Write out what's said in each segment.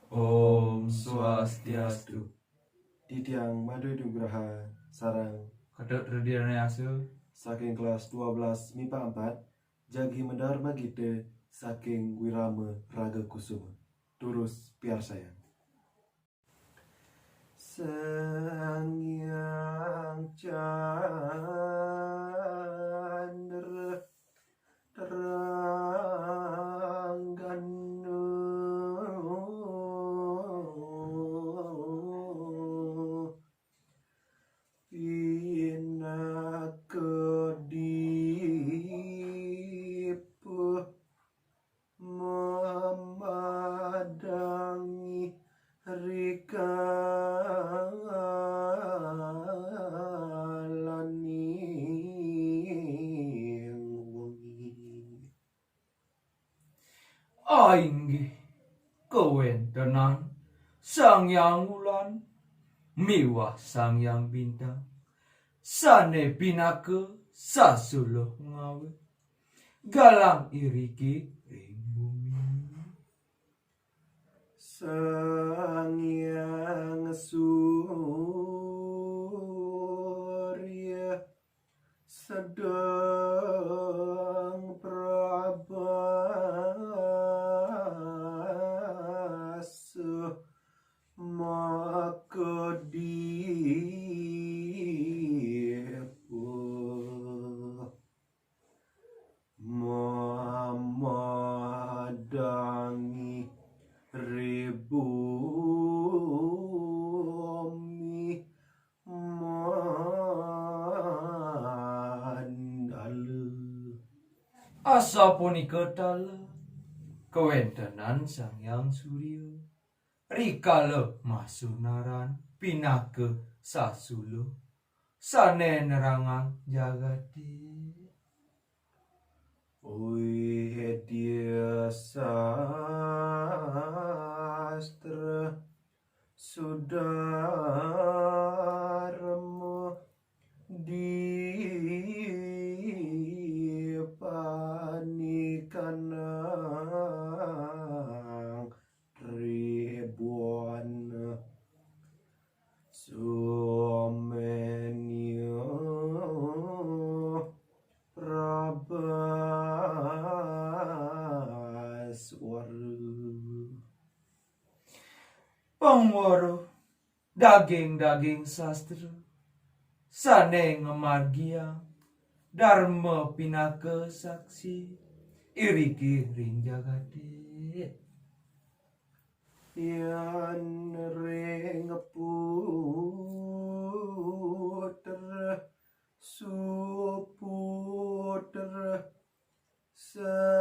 Om Swastiastu. Titiang Madu Nugraha Sarang Kedot Rudiana Asu saking kelas 12 MIPA 4 Jagi Dharma Gita saking Wirama Raga Kusuma. Turus piar sayang. Sang Yang Chandra Terangganu Pinakedipu memadangi rikalaning wengi. Ainggi kewentenan Sang Yang Bulan miwah Sang Yang Bintang sane pinake sasuluh ngawe galang iriki ring bumi. Sang Yang Surya sedang prabasa makedipu memadangi ribumi mandalu. Asa punika tala kewentenan Sang Yang Surya rikala masunaran pinake sasuluh sane nerangan jagati. Oi dia sastra sudarma dipanikanang ribuan sumenyo prabaswaru Pangwara daging-daging sastra sane ngemargia dharma pinake saksi iriki ring jagati. yan ring putra suputra sadu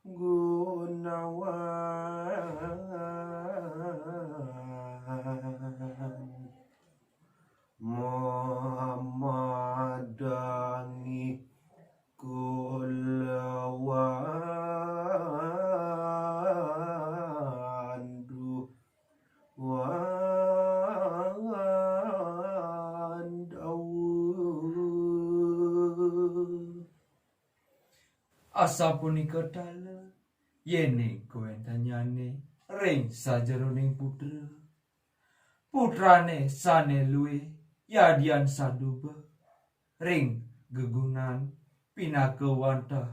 gunawan memadangi kulawandu wandawu. Asa punika tala yene kewentanyane ring sajeroning putra putrane sane luwe yadian saduba ring gegunan pinake wantah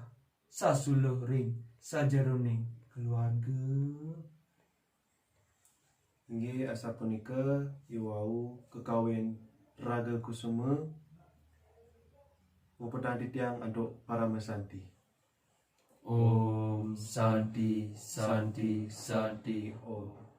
sasuluh ring sajeroning keluarga. Nggih asa punika iwau kekawin Raga Kusuma mumpun titiang anduk para mesanti. Om Santi Santi Santi Om.